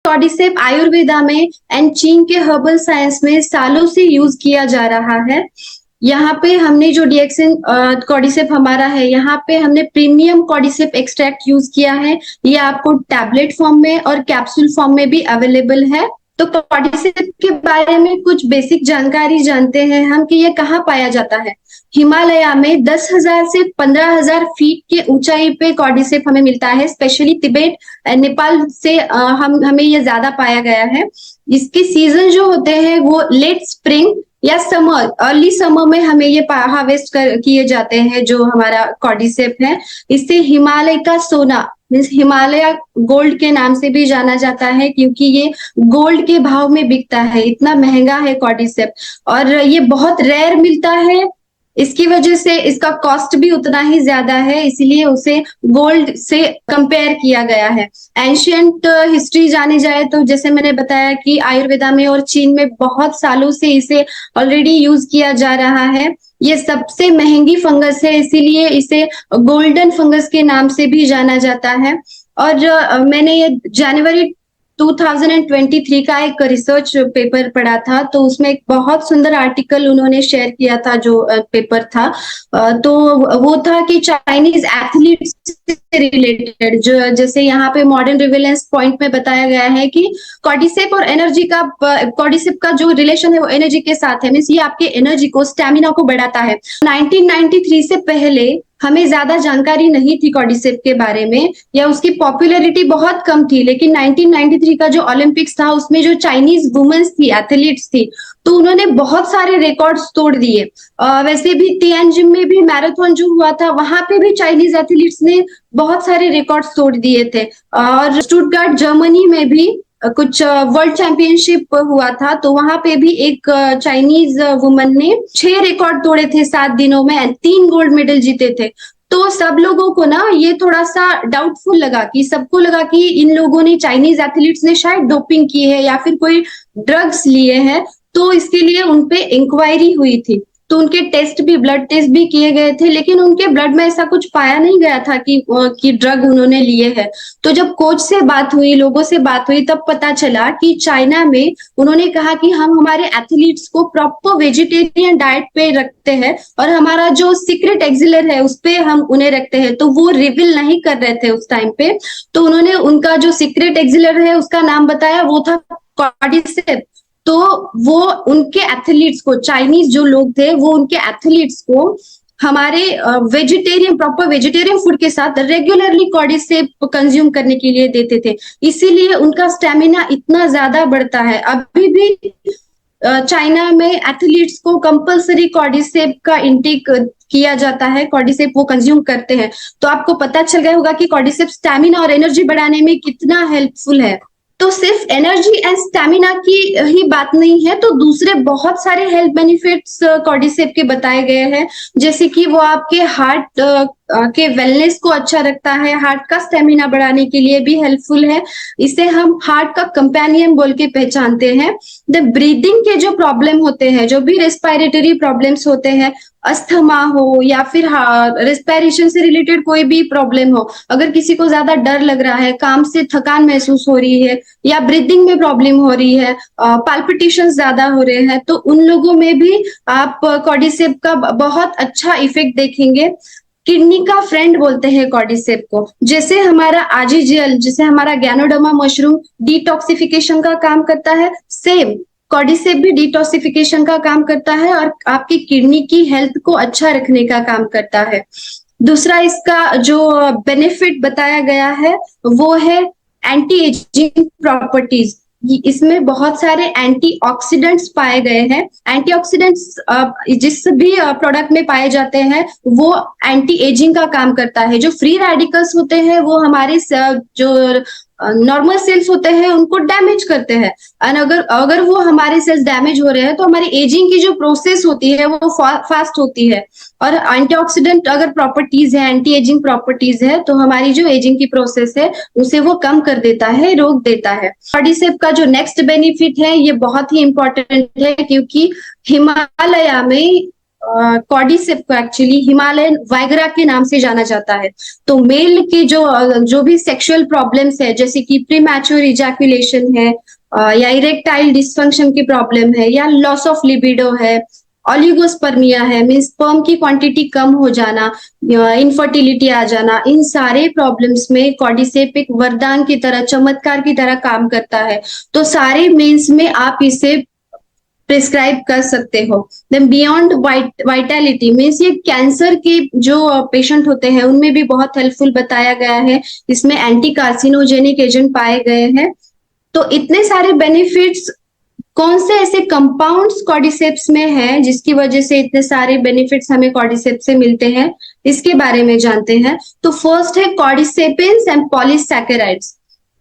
कॉर्डिसेप आयुर्वेदा में एंड चीन के हर्बल साइंस में सालों से यूज किया जा रहा है। यहाँ पे हमने जो डीएक्सिन कॉर्डिसेप हमारा है, यहाँ पे हमने प्रीमियम कॉर्डिसेप एक्सट्रैक्ट यूज किया है। ये आपको टैबलेट फॉर्म में और कैप्सूल फॉर्म में भी अवेलेबल है। तो कॉर्डिसेप के बारे में कुछ बेसिक जानकारी जानते हैं हम कि ये कहाँ पाया जाता है। हिमालय में 10,000 से 15,000 फीट के ऊंचाई पे कॉर्डिसेप हमें मिलता है। स्पेशली तिब्बत, नेपाल से हमें ये ज्यादा पाया गया है। इसके सीजन जो होते हैं वो लेट स्प्रिंग या समर, अर्ली समर में हमें ये हार्वेस्ट किए जाते हैं जो हमारा कॉर्डिसेप है। इससे हिमालय का सोना मीन्स हिमालय गोल्ड के नाम से भी जाना जाता है, क्योंकि ये गोल्ड के भाव में बिकता है, इतना महंगा है कॉर्डिसेप। और ये बहुत रेयर मिलता है, इसकी वजह से इसका कॉस्ट भी उतना ही ज्यादा है, इसीलिए उसे गोल्ड से कंपेयर किया गया है। एंशियंट हिस्ट्री जाने जाए तो जैसे मैंने बताया कि आयुर्वेदा में और चीन में बहुत सालों से इसे ऑलरेडी यूज किया जा रहा है। ये सबसे महंगी फंगस है, इसीलिए इसे गोल्डन फंगस के नाम से भी जाना जाता है। और मैंने ये जनवरी 2023 का एक रिसर्च पेपर पढ़ा था, तो उसमें एक बहुत सुंदर आर्टिकल उन्होंने शेयर किया था। जो पेपर था तो वो था कि चाइनीज एथलीट्स से रिलेटेड, जो जैसे यहाँ पे मॉडर्न रिवेलेंस पॉइंट में बताया गया है कि कॉर्डिसेप और एनर्जी का, कॉर्डिसेप का जो रिलेशन है वो एनर्जी के साथ है। मीन्स ये आपके एनर्जी को, स्टेमिना को बढ़ाता है। 1993 से पहले हमें ज्यादा जानकारी नहीं थी कॉर्डिसेप के बारे में, या उसकी पॉपुलैरिटी बहुत कम थी। लेकिन 1993 का जो ओलंपिक्स था उसमें जो चाइनीज वुमेन्स थी, एथलीट्स थी, तो उन्होंने बहुत सारे रिकॉर्ड्स तोड़ दिए। वैसे भी तियानजिन में भी मैराथन जो हुआ था, वहां पे भी चाइनीज एथलीट्स ने बहुत सारे रिकॉर्ड्स तोड़ दिए थे। और स्टुटगार्ट जर्मनी में भी कुछ वर्ल्ड चैंपियनशिप हुआ था, तो वहां पे भी एक चाइनीज वुमन ने 6 रिकॉर्ड तोड़े थे 7 दिनों में, 3 गोल्ड मेडल जीते थे। तो सब लोगों को ना ये थोड़ा सा डाउटफुल लगा, कि सबको लगा कि इन लोगों ने, चाइनीज एथलीट्स ने शायद डोपिंग की है या फिर कोई ड्रग्स लिए हैं। तो इसके लिए उनपे इंक्वायरी हुई थी, तो उनके टेस्ट भी, ब्लड टेस्ट भी किए गए थे, लेकिन उनके ब्लड में ऐसा कुछ पाया नहीं गया था कि ड्रग उन्होंने लिए हैं। तो जब कोच से बात हुई, लोगों से बात हुई, तब पता चला कि चाइना में उन्होंने कहा कि हम हमारे एथलीट्स को प्रॉपर वेजिटेरियन डाइट पे रखते हैं, और हमारा जो सीक्रेट एक्सिलर है उस पे हम उन्हें रखते हैं। तो वो रिवील नहीं कर रहे थे उस टाइम पे, तो उन्होंने उनका जो सीक्रेट एक्सिलर है उसका नाम बताया, वो था कॉर्डिसेप। तो वो उनके एथलीट्स को, चाइनीज जो लोग थे वो उनके एथलीट्स को हमारे वेजिटेरियन, प्रॉपर वेजिटेरियन फूड के साथ रेगुलरली कॉर्डिसेप कंज्यूम करने के लिए देते थे। इसीलिए उनका स्टेमिना इतना ज्यादा बढ़ता है। अभी भी चाइना में एथलीट्स को कंपलसरी कॉर्डिसेप का इंटेक किया जाता है, कॉर्डिसेप वो कंज्यूम करते हैं। तो आपको पता चल गया होगा कि कॉर्डिसेप स्टेमिना और एनर्जी बढ़ाने में कितना हेल्पफुल है। तो सिर्फ एनर्जी एंड स्टेमिना की ही बात नहीं है, तो दूसरे बहुत सारे हेल्थ बेनिफिट्स कॉर्डिसेप के बताए गए हैं। जैसे कि वो आपके हार्ट के वेलनेस को अच्छा रखता है, हार्ट का स्टेमिना बढ़ाने के लिए भी हेल्पफुल है। इसे हम हार्ट का कंपेनियन बोल के पहचानते हैं। द ब्रीदिंग के जो प्रॉब्लम होते हैं, जो भी रेस्पिरेटरी प्रॉब्लम्स होते हैं, अस्थमा हो या फिर रेस्पिरेशन से रिलेटेड कोई भी प्रॉब्लम हो, अगर किसी को ज्यादा डर लग रहा है, काम से थकान महसूस हो रही है, या ब्रीदिंग में प्रॉब्लम हो रही है, पाल्पिटेशन ज्यादा हो रहे हैं, तो उन लोगों में भी आप कॉर्डिसेप का बहुत अच्छा इफेक्ट देखेंगे। किडनी का फ्रेंड बोलते हैं कॉर्डिसेप को। जैसे हमारा आजीजीएल, जैसे हमारा गैनोडर्मा मशरूम डिटॉक्सिफिकेशन का काम करता है, सेम कॉर्डिसेप भी डिटॉक्सिफिकेशन का काम करता है और आपकी किडनी की हेल्थ को अच्छा रखने का काम करता है। दूसरा इसका जो बेनिफिट बताया गया है वो है एंटी एजिंग प्रॉपर्टीज। इसमें बहुत सारे एंटीऑक्सीडेंट्स पाए गए हैं। एंटीऑक्सीडेंट्स जिस भी प्रोडक्ट में पाए जाते हैं वो एंटी एजिंग का काम करता है। जो फ्री रेडिकल्स होते हैं वो हमारे जो नॉर्मल सेल्स होते हैं उनको डैमेज करते हैं, और अगर वो हमारे सेल्स डैमेज हो रहे हैं तो हमारी एजिंग की जो प्रोसेस होती है वो फास्ट होती है। और एंटीऑक्सीडेंट अगर प्रॉपर्टीज है, एंटी एजिंग प्रॉपर्टीज है, तो हमारी जो एजिंग की प्रोसेस है उसे वो कम कर देता है, रोक देता है। कॉर्डिसेप का जो नेक्स्ट बेनिफिट है ये बहुत ही इंपॉर्टेंट है, क्योंकि हिमालय में कॉर्डिसेप को एक्चुअली हिमालयन वाइग्रा के नाम से जाना जाता है। तो मेल के जो भी सेक्सुअल प्रॉब्लम्स है, जैसे कि प्रीमैच्योर इजैकुलेशन है, या इरेक्टाइल डिसफंक्शन की प्रॉब्लम है, या लॉस ऑफ लिबिडो है, ऑलिगोस्पर्मिया है, मीन्स स्पर्म की क्वांटिटी कम हो जाना, इनफर्टिलिटी आ जाना, इन सारे प्रॉब्लम्स में कॉर्डिसेप एक वरदान की तरह, चमत्कार की तरह काम करता है। तो सारे मेंस में आप इसे प्रिस्क्राइब कर सकते हो। देन बियॉन्ड वाइटैलिटी मीन्स ये कैंसर के जो पेशेंट होते हैं उनमें भी बहुत हेल्पफुल बताया गया है। इसमें एंटी कार्सिनोजेनिक एजेंट पाए गए हैं। तो इतने सारे बेनिफिट्स, कौन से ऐसे कंपाउंड्स कॉर्डिसेप्स में है जिसकी वजह से इतने सारे बेनिफिट्स हमें कॉर्डिसेप्स से मिलते हैं, इसके बारे में जानते हैं। तो फर्स्ट है कॉर्डिसेपिन्स एंड पॉलीसैकेराइड्स।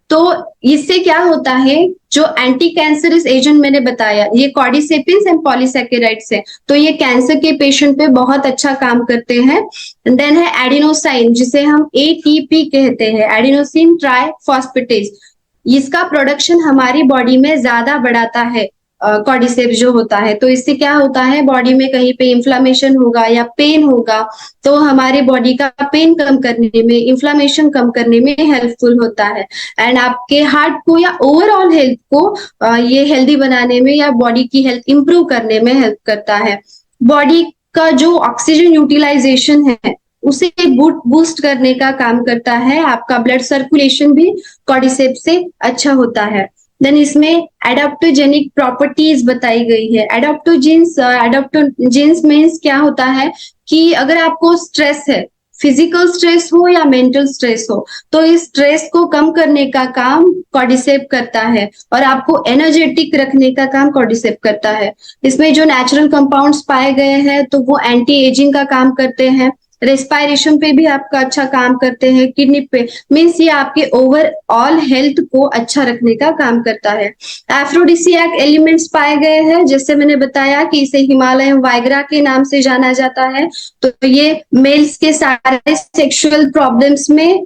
तो इससे क्या होता है, जो एंटी कैंसरस एजेंट मैंने बताया, ये कॉर्डिसेपिन्स एंड पॉलीसैकेराइड्स है, तो ये कैंसर के पेशेंट पे बहुत अच्छा काम करते हैं। देन है एडिनोसाइन, जिसे हम एटीपी कहते हैं, एडिनोसिन ट्राइफॉस्फेटेज। इसका प्रोडक्शन हमारी बॉडी में ज्यादा बढ़ाता है कॉर्डिसेप जो होता है। तो इससे क्या होता है, बॉडी में कहीं पे इन्फ्लामेशन होगा या पेन होगा तो हमारे बॉडी का पेन कम करने में, इन्फ्लामेशन कम करने में हेल्पफुल होता है। एंड आपके हार्ट को या ओवरऑल हेल्थ को ये हेल्दी बनाने में या बॉडी की हेल्थ इंप्रूव करने में हेल्प करता है। बॉडी का जो ऑक्सीजन यूटिलाइजेशन है उसे बूस्ट करने का काम करता है। आपका ब्लड सर्कुलेशन भी कॉर्डिसेप से अच्छा होता है। देन इसमें एडाप्टोजेनिक प्रॉपर्टीज बताई गई है। एडाप्टोजेंस मीन्स क्या होता है कि अगर आपको स्ट्रेस है, फिजिकल स्ट्रेस हो या मेंटल स्ट्रेस हो, तो इस स्ट्रेस को कम करने का काम कॉर्डिसेप करता है और आपको एनर्जेटिक रखने का काम कॉर्डिसेप करता है। इसमें जो नेचुरल कंपाउंड्स पाए गए हैं तो वो एंटी एजिंग का काम करते हैं, रेस्पायरेशन पे भी आपका अच्छा काम करते हैं, किडनी पे, मीन्स ये आपके ओवरऑल हेल्थ को अच्छा रखने का काम करता है। एफ्रोडिसियाक एलिमेंट्स पाए गए हैं, जैसे मैंने बताया कि इसे हिमालयन वाइग्रा के नाम से जाना जाता है। तो ये मेल्स के सारे सेक्सुअल प्रॉब्लम्स में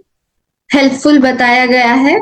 हेल्पफुल बताया गया है।